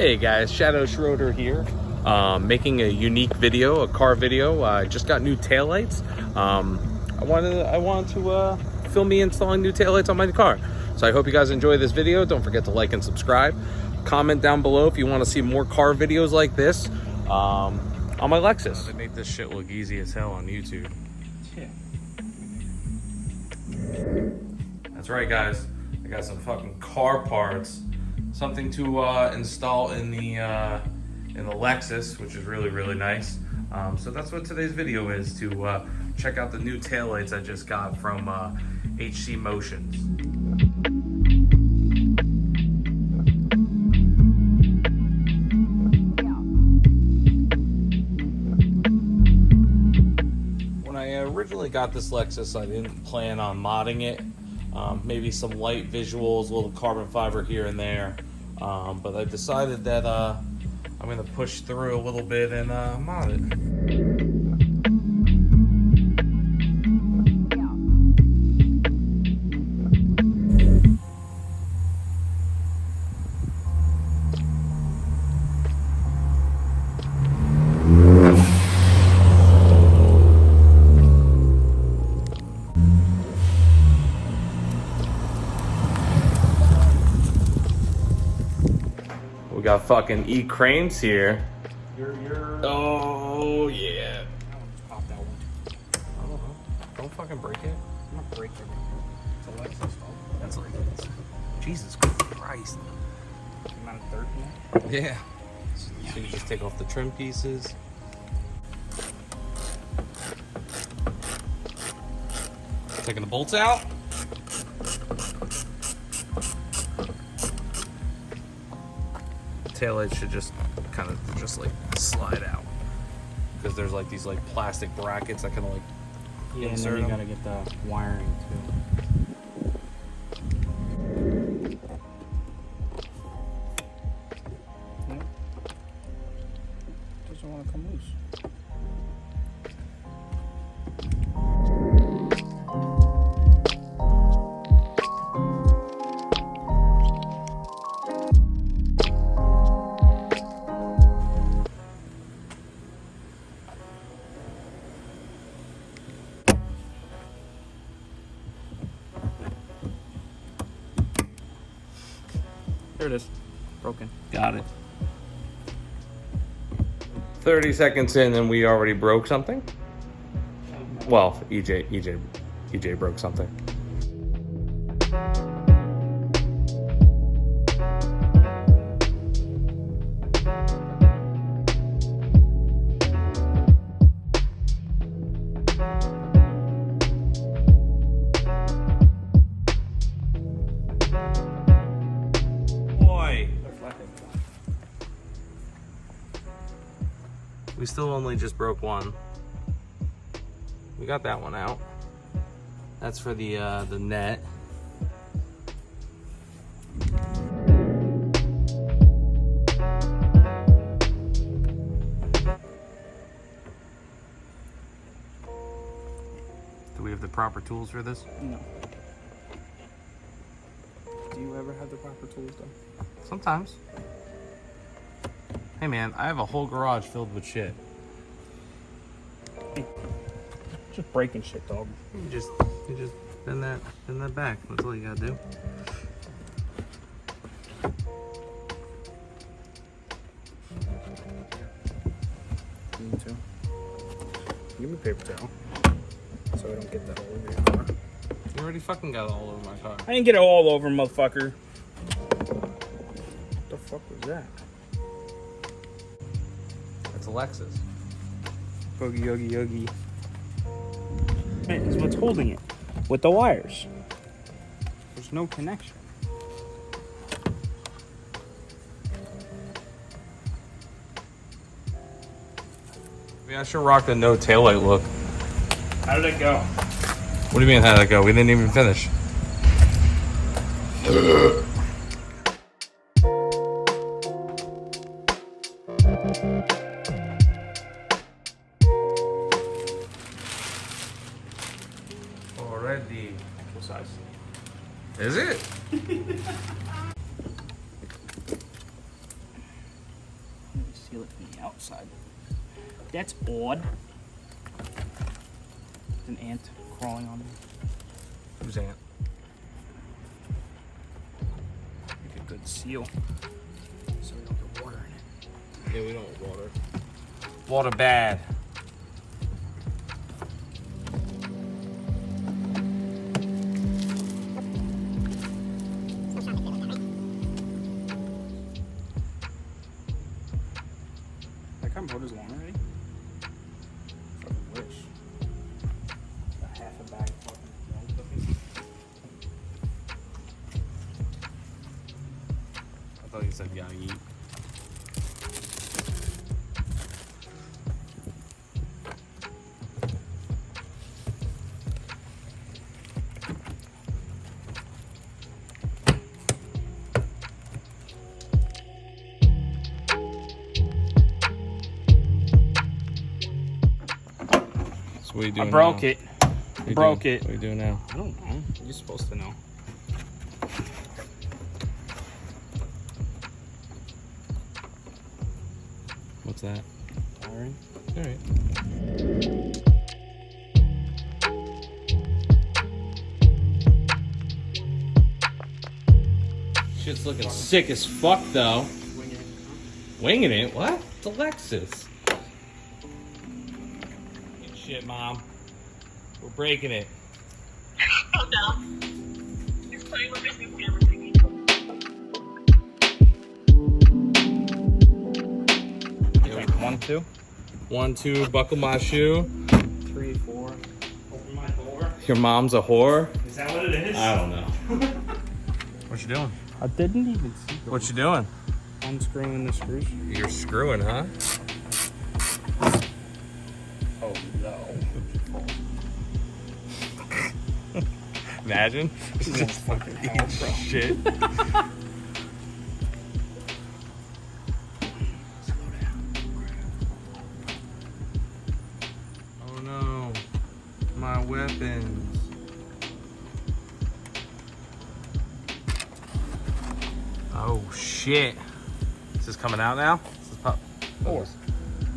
Hey guys, ShadowSchroeder here, making a unique video, a car video. I just got new taillights. I wanted to film me installing new taillights on my car. So I hope you guys enjoy this video. Don't forget to like and subscribe. Comment down below if you want to see more car videos like this on my Lexus. They make this shit look easy as hell on YouTube. Yeah. That's right, guys. I got some fucking car parts. Something to install in the Lexus, which is really nice. So that's what today's video is, to check out the new taillights I just got from HCMotionz. When I originally got this Lexus, I didn't plan on modding it. Maybe some light visuals, a little carbon fiber here and there. But I decided that I'm going to push through a little bit and mod it. We got fucking E-Cranes here. Oh, yeah. Pop that one. I don't know. Don't fucking break it. I'm not breaking it. It's a Lexus, though. That's like, Jesus Christ. I'm on 30 now. Yeah. So you just take off the trim pieces. Taking the bolts out. Taillights should just kind of just like slide out, because there's like these like plastic brackets that kind of like insert and then you gotta get the wiring too. Nope. Doesn't want to come loose. There it is. Broken. Got it. 30 seconds in and we already broke something. Well, EJ broke something. We still only just broke one. We got that one out. That's for the net. Do we have the proper tools for this? No. Do you ever have the proper tools though? Sometimes. Hey man, I have a whole garage filled with shit. Hey, just breaking shit, dog. You just bend that back. That's all you gotta do. Me too. Give me a paper towel so I don't get that all over your car. You already fucking got it all over my car. I didn't get it all over, motherfucker. What the fuck was that? It's a Lexus. Boogie, yogi, yogi. Man, it's what's holding it with the wires. There's no connection. Yeah, I sure rocked the no taillight look. How did it go? What do you mean, how did it go? We didn't even finish. Already. Actual size. Is it? seal it from the outside. That's odd. An ant crawling on me. Who's ant? Make a good seal. So we don't get water in it. Yeah, we don't want water. Water bad. That car motor's long already? Fucking wish. Got half a bag of fucking milk cookies. I thought you said you gotta eat. So what are you doing I broke now? it. What are you Broke doing? it. What are you doing now? I don't know. You're supposed to know. What's that? Wiring. All right. Shit's looking sick as fuck, though. Wing it. Winging it? What? It's a Lexus. Good shit, Mom. We're breaking it. Oh no. He's playing with his new camera thingy. Like 1, 2, 1, 2, buckle my shoe. 3, 4. Open my door. Your mom's a whore? Is that what it is? I don't know. What you doing? I didn't even see those. What you doing? Unscrewing the screws. You're screwing, huh? Oh no. Imagine. This is fucking hell, bro. Shit. Oh no. My weapons. Oh shit. Is this coming out now? Is this pop? 4.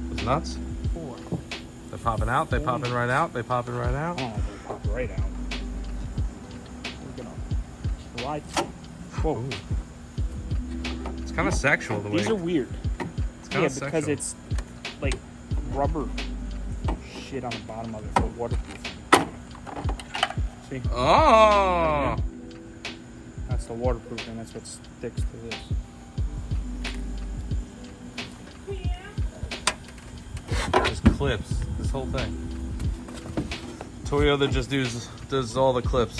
Those nuts? 4. They're popping out? They popping right out? They popping right out? Oh, they pop right out. We're gonna slide. Whoa. Ooh. It's kind of sexual the way. These are weird. It's Yeah, kind of because sexual. it's like rubber shit on the bottom of it for waterproof. See? Oh. That's the waterproofing. That's what sticks to this. Just clips. This whole thing. Toyota just does all the clips.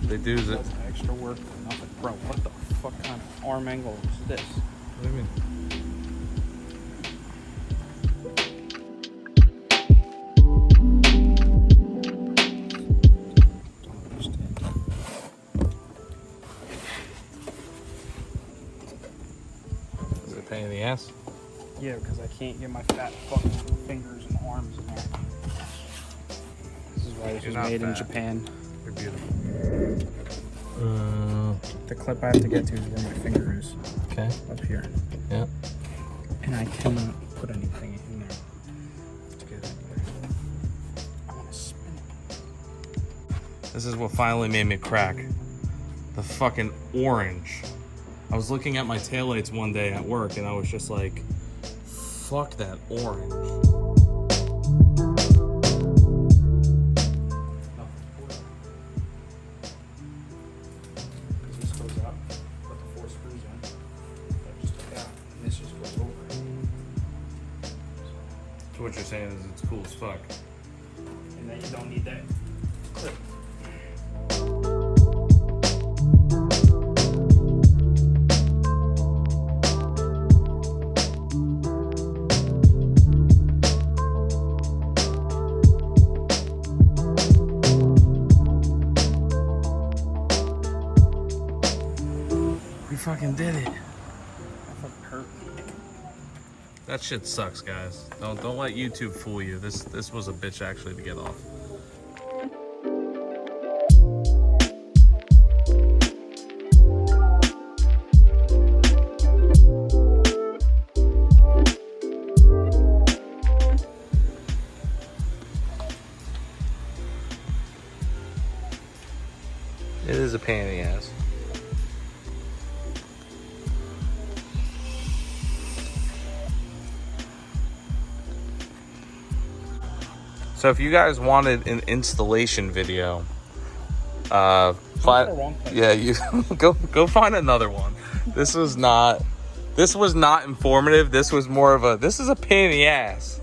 They do it. That's extra work for nothing. Bro, what the fuck kind of arm angle is this? What do you mean? Don't understand. Is it a pain in the ass? Yeah, because I can't get my fat fucking fingers and arms in there. This is why this You're was not made in fat. Japan. You're beautiful. The clip I have to get to is where my finger is, Okay. up here. Yeah. And I cannot put anything in there to get it anywhere. I want to spin it. This is what finally made me crack. The fucking orange. I was looking at my taillights one day at work and I was just like, fuck that orange. This goes up, put the 4 screws in. That just took out, and this just goes over it. So what you're saying is it's cool as fuck. And then you don't need that clip. We fucking did it. That fucking hurt. That shit sucks, guys. Don't let YouTube fool you. This was a bitch actually to get off. It is a pain in the ass. So if you guys wanted an installation video, yeah, you go find another one. This was not informative. This was more of this is a pain in the ass.